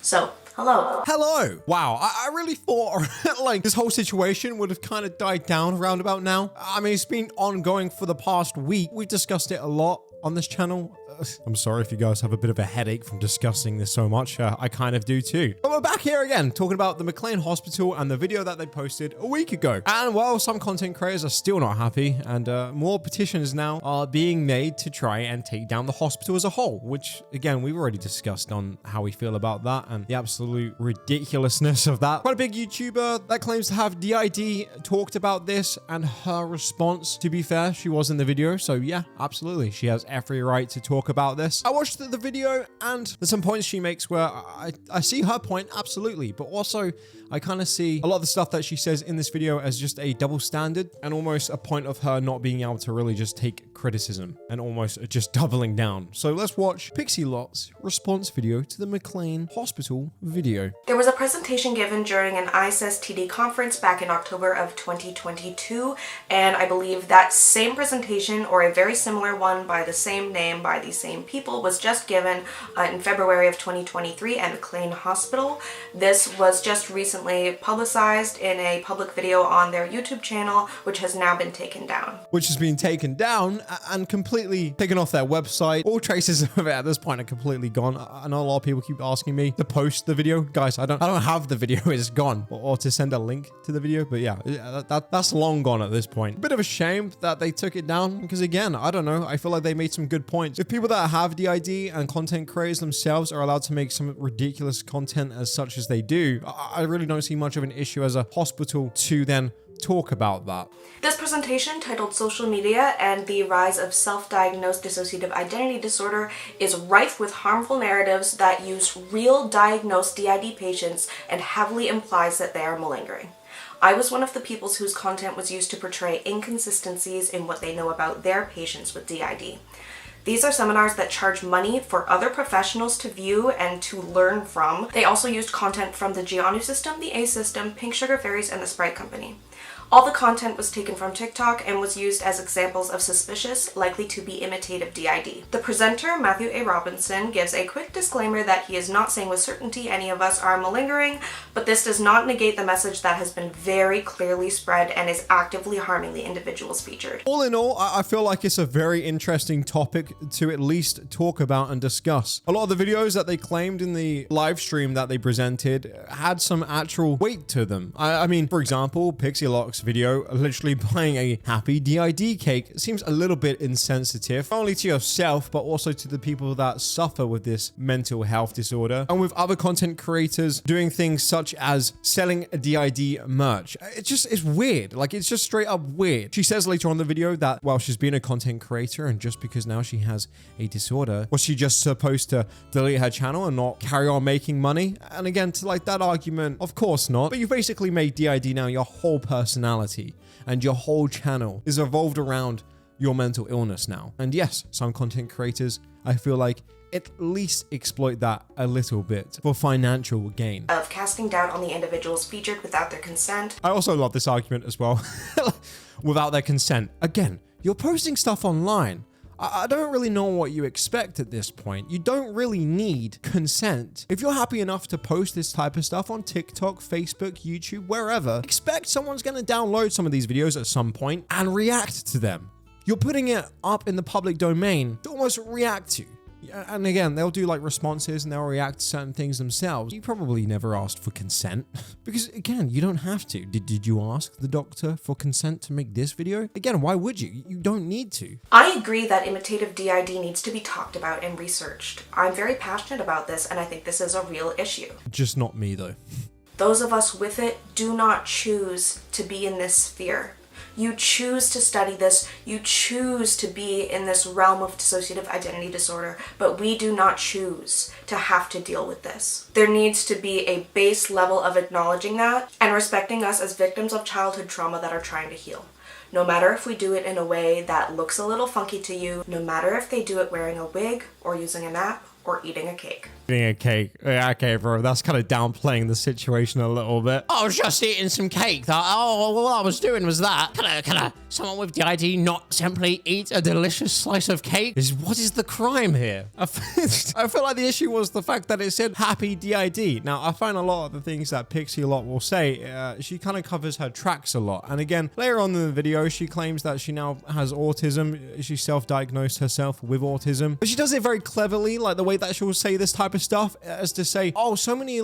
So, hello. Hello! Wow, I really thought like this whole situation would have kind of died down around about now. I mean, it's been ongoing for the past week. We've discussed it a lot on this channel. I'm sorry if you guys have a bit of a headache from discussing this so much. I kind of do too. But we're back here again, talking about the McLean Hospital and the video that they posted a week ago. And well, some content creators are still not happy, and more petitions now are being made to try and take down the hospital as a whole, which again, we've already discussed on how we feel about that and the absolute ridiculousness of that. Quite a big YouTuber that claims to have DID talked about this, and her response, to be fair, she was in the video. So yeah, absolutely. She has every right to talk about this. I watched the video, and there's some points she makes where I see her point, absolutely, but also I kind of see a lot of the stuff that she says in this video as just a double standard and almost a point of her not being able to really just take criticism and almost just doubling down. So let's watch Pixie Lot's response video to the McLean Hospital video. There was a presentation given during an ISSTD conference back in October of 2022, and I believe that same presentation, or a very similar one by the same name by the same people, was just given in February of 2023 at McLean Hospital. This was just recently publicized in a public video on their YouTube channel, which has now been taken down. Which has been taken down and completely taken off their website. All traces of it at this point are completely gone. I know a lot of people keep asking me to post the video. Guys, I don't have the video, it's gone. Or to send a link to the video, but yeah, that's long gone at this point. A bit of a shame that they took it down, because again, I don't know, I feel like they made some good points. If people that have DID and content creators themselves are allowed to make some ridiculous content as such as they do, I really don't see much of an issue as a hospital to then talk about that. This presentation, titled Social Media and the Rise of Self-Diagnosed Dissociative Identity Disorder, is rife with harmful narratives that use real diagnosed DID patients and heavily implies that they are malingering. I was one of the people whose content was used to portray inconsistencies in what they know about their patients with DID. These are seminars that charge money for other professionals to view and to learn from. They also used content from the Gianu System, the A System, Pink Sugar Fairies, and the Sprite Company. All the content was taken from TikTok and was used as examples of suspicious, likely to be imitative DID. The presenter, Matthew A. Robinson, gives a quick disclaimer that he is not saying with certainty any of us are malingering, but this does not negate the message that has been very clearly spread and is actively harming the individuals featured. All in all, I feel like it's a very interesting topic to at least talk about and discuss. A lot of the videos that they claimed in the live stream that they presented had some actual weight to them. I mean, for example, Pixie Lot's video literally buying a happy DID cake seems a little bit insensitive, not only to yourself but also to the people that suffer with this mental health disorder, and with other content creators doing things such as selling a DID merch. It's weird. Like, it's just straight up weird. She says later on in the video that, well, she's been a content creator, and just because now she has a disorder, was she just supposed to delete her channel and not carry on making money? And again, to like that argument, of course not, but you basically made DID now your whole personality, and your whole channel is evolved around your mental illness now. And yes, some content creators, I feel like, at least exploit that a little bit for financial gain. Of casting doubt on the individuals featured without their consent. I also love this argument as well. Without their consent. Again, you're posting stuff online. I don't really know what you expect at this point. You don't really need consent. If you're happy enough to post this type of stuff on TikTok, Facebook, YouTube, wherever, expect someone's going to download some of these videos at some point and react to them. You're putting it up in the public domain to almost react to. And again, they'll do like responses and they'll react to certain things themselves. You probably never asked for consent because again, you don't have to. Did you ask the doctor for consent to make this video? Again, why would you? You don't need to. I agree that imitative DID needs to be talked about and researched. I'm very passionate about this and I think this is a real issue. Just not me though. Those of us with it do not choose to be in this sphere. You choose to study this, you choose to be in this realm of dissociative identity disorder, but we do not choose to have to deal with this. There needs to be a base level of acknowledging that and respecting us as victims of childhood trauma that are trying to heal. No matter if we do it in a way that looks a little funky to you, no matter if they do it wearing a wig or using an app or eating a cake. Eating a cake. Yeah, okay, bro. That's kind of downplaying the situation a little bit. I was just eating some cake. All I was doing was that. Can I, someone with DID not simply eat a delicious slice of cake? What is the crime here? I feel like the issue was the fact that it said happy DID. Now, I find a lot of the things that Pixie Lott will say, she kind of covers her tracks a lot. And again, later on in the video, she claims that she now has autism. She self-diagnosed herself with autism. But she does it very cleverly, like the way that she'll say this type of stuff, as to say, oh, so many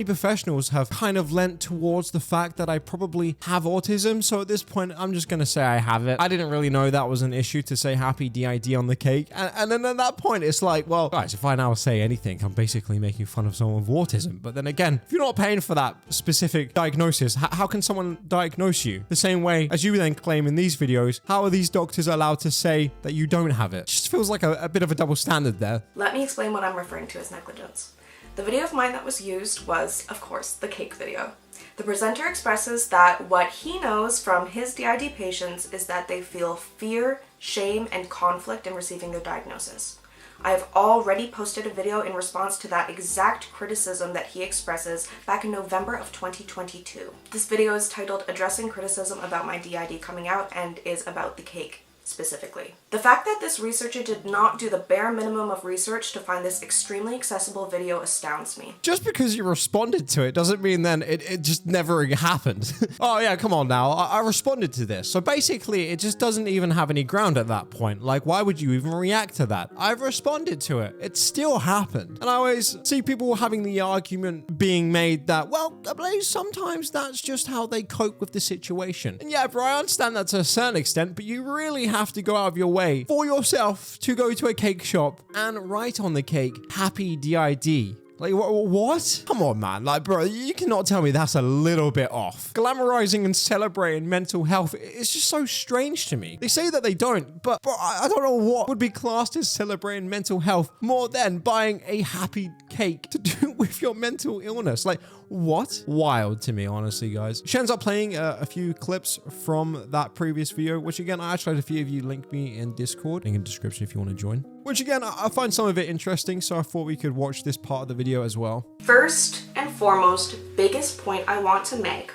professionals have kind of lent towards the fact that I probably have autism. So at this point, I'm just going to say I have it. I didn't really know that was an issue to say happy DID on the cake. And then at that point, it's like, well, guys, if I now say anything, I'm basically making fun of someone with autism. But then again, if you're not paying for that specific diagnosis, how can someone diagnose you? The same way as you then claim in these videos, how are these doctors allowed to say that you don't have it? It just feels like a bit of a double standard there. Let me explain what I'm referring to as negligence. The video of mine that was used was, of course, the cake video. The presenter expresses that what he knows from his DID patients is that they feel fear, shame, and conflict in receiving their diagnosis. I have already posted a video in response to that exact criticism that he expresses back in November of 2022. This video is titled Addressing Criticism About My DID Coming Out and is about the cake specifically. The fact that this researcher did not do the bare minimum of research to find this extremely accessible video astounds me. Just because you responded to it doesn't mean then it just never happened. Oh yeah, come on now. I responded to this. So basically it just doesn't even have any ground at that point. Like, why would you even react to that? I've responded to it. It still happened. And I always see people having the argument being made that, well, I believe sometimes that's just how they cope with the situation. And yeah, bro, I understand that to a certain extent, but you really have to go out of your way for yourself to go to a cake shop and write on the cake, happy DID. Like, what? Come on, man. Like, bro, you cannot tell me that's a little bit off. Glamorizing and celebrating mental health, it's just so strange to me. They say that they don't, but I don't know what would be classed as celebrating mental health more than buying a happy cake to do with your mental illness. Like, what? Wild to me, honestly, guys. She ends up playing a few clips from that previous video, which again, I actually had a few of you link me in Discord, link in the description if you want to join. Which again, I find some of it interesting, so I thought we could watch this part of the video as well. First and foremost, biggest point I want to make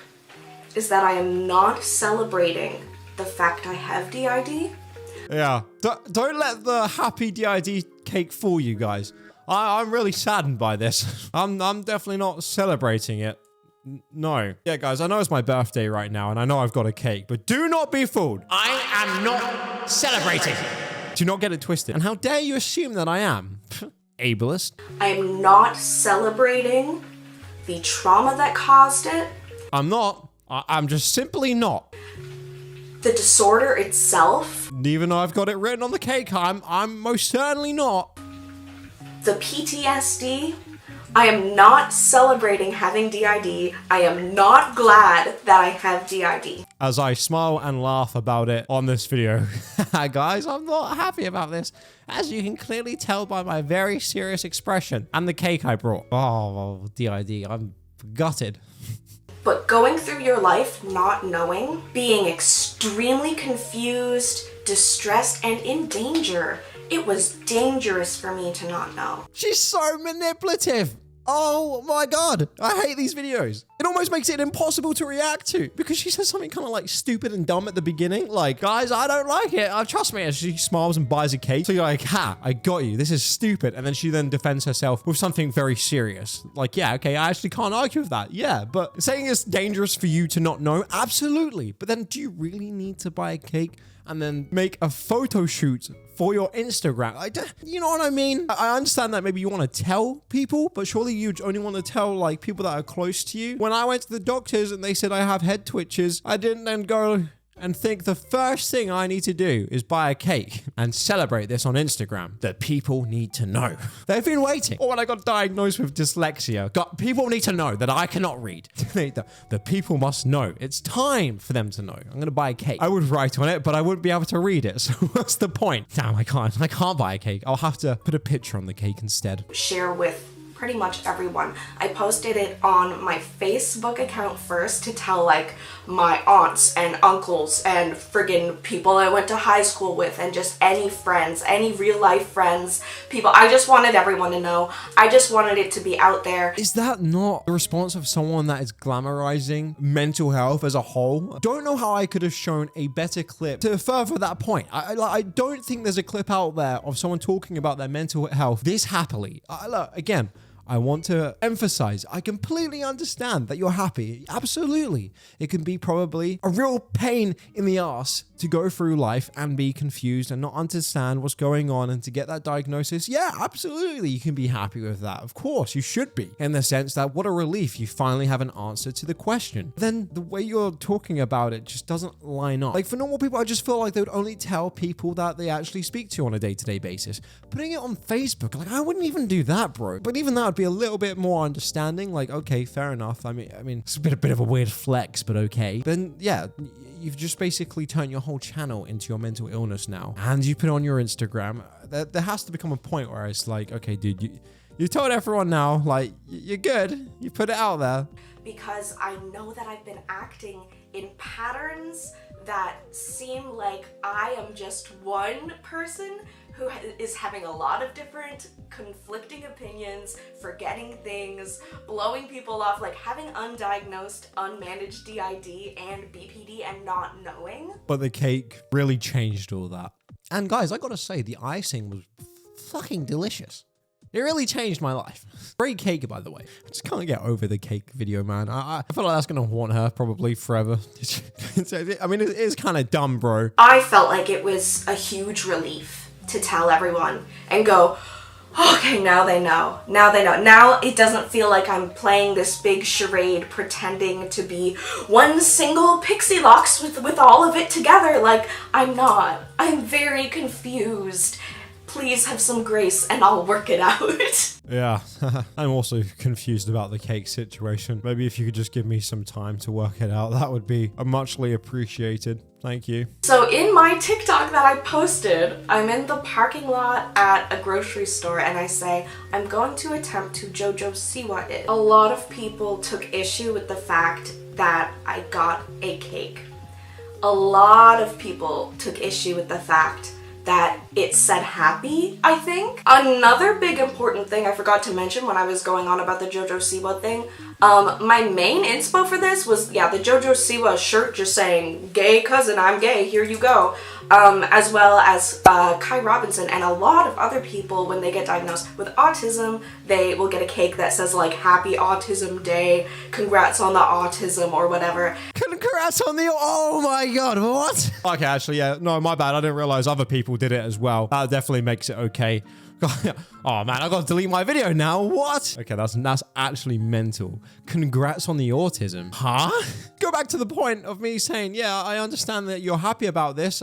is that I am not celebrating the fact I have DID. Yeah, don't let the happy DID cake fool you guys. I'm really saddened by this. I'm definitely not celebrating it. No. Yeah, guys, I know it's my birthday right now, and I know I've got a cake, but do not be fooled. I am not celebrating. Do not get it twisted. And how dare you assume that I am? Ableist. I am not celebrating the trauma that caused it. I'm not. I'm just simply not. The disorder itself. Even though I've got it written on the cake, I'm most certainly not. The PTSD. I am not celebrating having DID. I am not glad that I have DID. As I smile and laugh about it on this video. Guys, I'm not happy about this. As you can clearly tell by my very serious expression and the cake I brought. Oh, DID, I'm gutted. But going through your life not knowing, being extremely confused, distressed, and in danger, it was dangerous for me to not know. She's so manipulative. Oh my God. I hate these videos. It almost makes it impossible to react to because she says something kind of like stupid and dumb at the beginning. Like, guys, I don't like it. Trust me. As she smiles and buys a cake. So you're like, ha, I got you. This is stupid. And then she then defends herself with something very serious. Like, yeah, okay, I actually can't argue with that. Yeah, but saying it's dangerous for you to not know, absolutely. But then do you really need to buy a cake and then make a photo shoot for your Instagram? Like, you know what I mean? I understand that maybe you want to tell people, but surely you'd only want to tell like people that are close to you. When I went to the doctors and they said I have head twitches, I didn't then go and think the first thing I need to do is buy a cake and celebrate this on Instagram. That people need to know. They've been waiting. Or when I got diagnosed with dyslexia, people need to know that I cannot read. The people must know. It's time for them to know. I'm going to buy a cake. I would write on it, but I wouldn't be able to read it. So what's the point? Damn, I can't buy a cake. I'll have to put a picture on the cake instead. Share with pretty much everyone. I posted it on my Facebook account first to tell like my aunts and uncles and friggin' people I went to high school with and just any friends, any real life friends, people. I just wanted everyone to know. I just wanted it to be out there. Is that not the response of someone that is glamorizing mental health as a whole? Don't know how I could have shown a better clip to further that point. I don't think there's a clip out there of someone talking about their mental health this happily. Look, again, I want to emphasize, I completely understand that you're happy. Absolutely. It can be probably a real pain in the ass to go through life and be confused and not understand what's going on and to get that diagnosis. Yeah, absolutely. You can be happy with that. Of course, you should be. In the sense that what a relief you finally have an answer to the question. Then the way you're talking about it just doesn't line up. Like for normal people, I just feel like they would only tell people that they actually speak to on a day-to-day basis. Putting it on Facebook, like I wouldn't even do that, bro. But even that would be a little bit more understanding. Like, okay, fair enough. I mean, it's a bit of a weird flex, but okay. Then yeah, you've just basically turned your whole channel into your mental illness now, and you put it on your Instagram. There has to become a point where it's like, okay, dude, you told everyone now, like you're good. You put it out there. Because I know that I've been acting in patterns that seem like I am just one person who is having a lot of different conflicting opinions, forgetting things, blowing people off, like having undiagnosed, unmanaged DID and BPD and not knowing. But the cake really changed all that. And guys, I gotta say, the icing was fucking delicious. It really changed my life. Great cake, by the way. I just can't get over the cake video, man. I feel like that's gonna haunt her probably forever. I mean, it is kind of dumb, bro. I felt like it was a huge relief to tell everyone and go, okay, now they know. Now they know. Now it doesn't feel like I'm playing this big charade pretending to be one single Pixie Locks with all of it together. Like, I'm not. I'm very confused. Please have some grace and I'll work it out. Yeah, I'm also confused about the cake situation. Maybe if you could just give me some time to work it out, that would be muchly appreciated. Thank you. So in my TikTok that I posted, I'm in the parking lot at a grocery store and I say, I'm going to attempt to JoJo Siwa it. A lot of people took issue with the fact that I got a cake. A lot of people took issue with the fact that it said happy, I think. Another big important thing I forgot to mention when I was going on about the JoJo Siwa thing, my main inspo for this was, yeah, the JoJo Siwa shirt just saying, gay cousin, I'm gay, here you go. As well as Kai Robinson and a lot of other people, when they get diagnosed with autism, they will get a cake that says like, happy autism day, congrats on the autism or whatever. Congrats on the, oh my god, what? Okay, actually, yeah, no, my bad. I didn't realize other people did it as well. That definitely makes it okay. Oh man, I gotta delete my video now. What? Okay, that's actually mental. Congrats on the autism. Huh? Go back to the point of me saying, yeah, I understand that you're happy about this.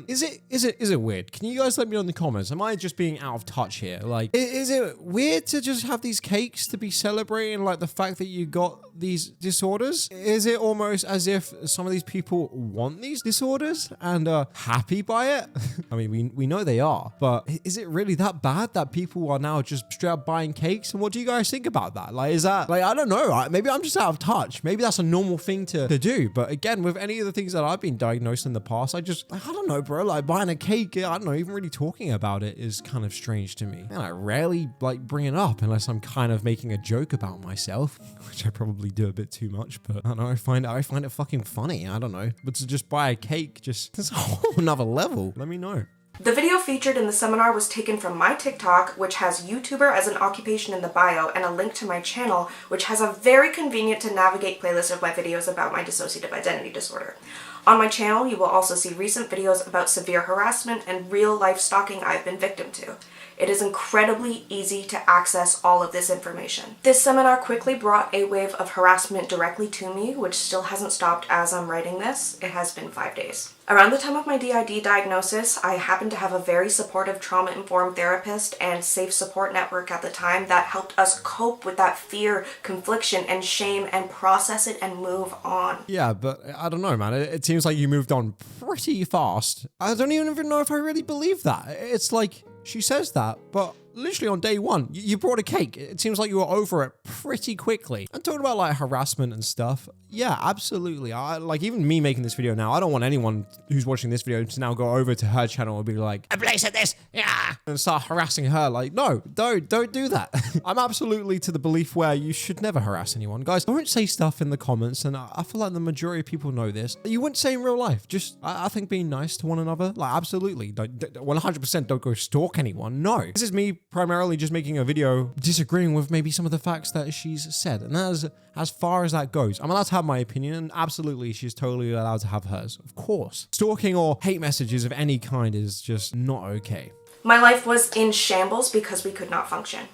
Is it weird? Can you guys let me know in the comments? Am I just being out of touch here? Like, is it weird to just have these cakes to be celebrating like the fact that you got these disorders? Is it almost as if some of these people want these disorders and are happy by it? I mean, we know they are, but is it really that bad that people are now just straight up buying cakes? And what do you guys think about that? Like, is that, like, I don't know, maybe I'm just out of touch. Maybe that's a normal thing to do. But again, with any of the things that I've been diagnosed in the past, I don't know, bro, like buying a cake, I don't know, even really talking about it is kind of strange to me. And I rarely like bring it up unless I'm kind of making a joke about myself, which I probably do a bit too much, but I don't know, I find it fucking funny. I don't know. But to just buy a cake, it's a whole nother level. Let me know. The video featured in the seminar was taken from my TikTok, which has YouTuber as an occupation in the bio, and a link to my channel, which has a very convenient to navigate playlist of my videos about my dissociative identity disorder. On my channel, you will also see recent videos about severe harassment and real-life stalking I've been victim to. It is incredibly easy to access all of this information. This seminar quickly brought a wave of harassment directly to me, which still hasn't stopped as I'm writing this. It has been 5 days. Around the time of my DID diagnosis, I happened to have a very supportive trauma-informed therapist and safe support network at the time that helped us cope with that fear, confliction, and shame and process it and move on. Yeah, but I don't know, man. It seems like you moved on pretty fast. I don't even know if I really believe that. It's like, she says that, but literally on day one, you brought a cake. It seems like you were over it pretty quickly. And talking about like harassment and stuff, yeah, absolutely. I like even me making this video now, I don't want anyone who's watching this video to now go over to her channel and be like, Blaze said this, yeah, and start harassing her. Like, no, don't do that. I'm absolutely to the belief where you should never harass anyone. Guys, don't say stuff in the comments, and I feel like the majority of people know this, that you wouldn't say in real life. Just, I think being nice to one another, like absolutely, 100% don't go stalk anyone. No. This is me primarily just making a video disagreeing with maybe some of the facts that she's said. And as far as that goes, I'm allowed to have my opinion, and absolutely she's totally allowed to have hers. Of course. Stalking or hate messages of any kind is just not okay. My life was in shambles because we could not function.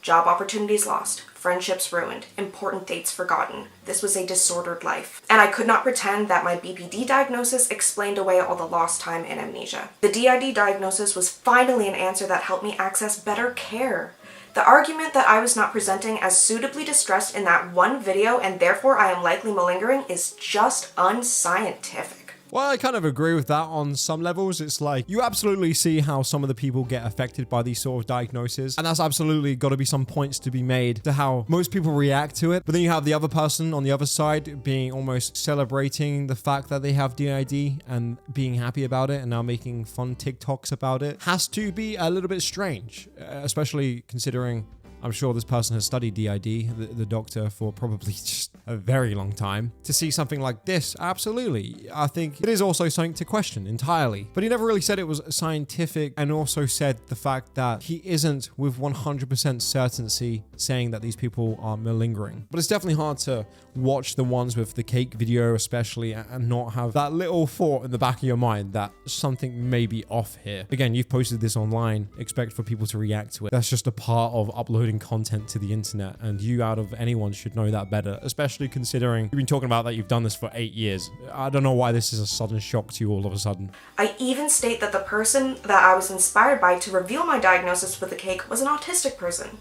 Job opportunities lost, friendships ruined, important dates forgotten. This was a disordered life. And I could not pretend that my BPD diagnosis explained away all the lost time and amnesia. The DID diagnosis was finally an answer that helped me access better care. The argument that I was not presenting as suitably distressed in that one video and therefore I am likely malingering is just unscientific. Well, I kind of agree with that on some levels. It's like, you absolutely see how some of the people get affected by these sort of diagnoses. And that's absolutely got to be some points to be made to how most people react to it. But then you have the other person on the other side being almost celebrating the fact that they have DID and being happy about it and now making fun TikToks about it. Has to be a little bit strange, especially considering I'm sure this person has studied DID, the doctor, for probably just a very long time. To see something like this, absolutely. I think it is also something to question entirely. But he never really said it was scientific, and also said the fact that he isn't with 100% certainty saying that these people are malingering. But it's definitely hard to watch the ones with the cake video especially and not have that little thought in the back of your mind that something may be off here. Again, you've posted this online, expect for people to react to it. That's just a part of uploading content to the internet, and you out of anyone should know that better, especially considering you've been talking about that you've done this for 8 years. I don't know why this is a sudden shock to you all of a sudden. I even state that the person that I was inspired by to reveal my diagnosis with the cake was an autistic person.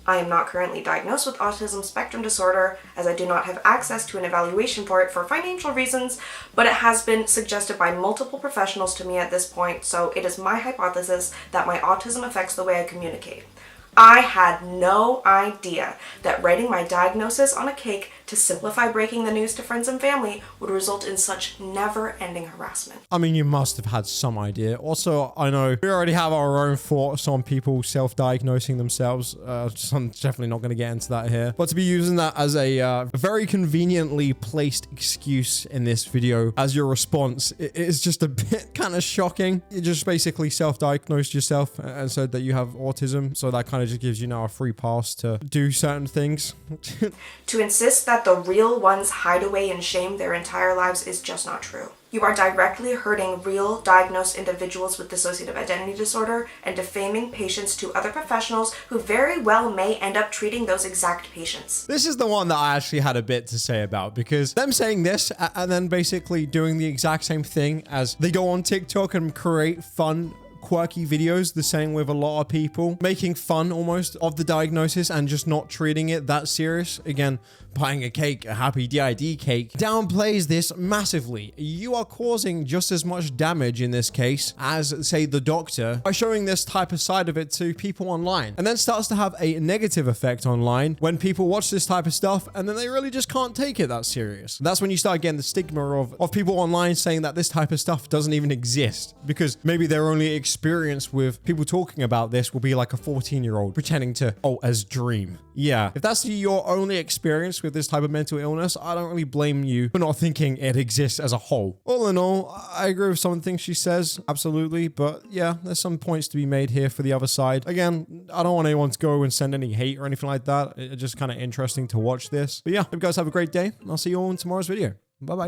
I am not currently diagnosed with autism spectrum disorder, as I do not have access to an evaluation for it for financial reasons, but it has been suggested by multiple professionals to me at this point, so it is my hypothesis that my autism affects the way I communicate. I had no idea that writing my diagnosis on a cake to simplify breaking the news to friends and family would result in such never-ending harassment. I mean, you must have had some idea. Also, I know we already have our own thoughts on people self-diagnosing themselves. So I'm definitely not going to get into that here. But to be using that as a very conveniently placed excuse in this video as your response, it is just a bit kind of shocking. You just basically self-diagnosed yourself and said that you have autism. So that kind of just gives you now a free pass to do certain things. To insist that the real ones hide away in shame their entire lives is just not true. You are directly hurting real diagnosed individuals with dissociative identity disorder and defaming patients to other professionals who very well may end up treating those exact patients. This is the one that I actually had a bit to say about, because them saying this and then basically doing the exact same thing as they go on TikTok and create fun, quirky videos, the same with a lot of people, making fun almost of the diagnosis and just not treating it that serious. Again, buying a cake, a happy DID cake, downplays this massively. You are causing just as much damage in this case as, say, the doctor by showing this type of side of it to people online, and then starts to have a negative effect online when people watch this type of stuff and then they really just can't take it that serious. That's when you start getting the stigma of people online saying that this type of stuff doesn't even exist, because maybe their only experience with people talking about this will be like a 14-year-old pretending to, as dream. Yeah, if that's your only experience with this type of mental illness, I don't really blame you for not thinking it exists as a whole. All in all, I agree with some of the things she says, absolutely, but yeah, there's some points to be made here for the other side. Again, I don't want anyone to go and send any hate or anything like that. It's just kind of interesting to watch this. But yeah, hope you guys have a great day, and I'll see you all in tomorrow's video. Bye-bye.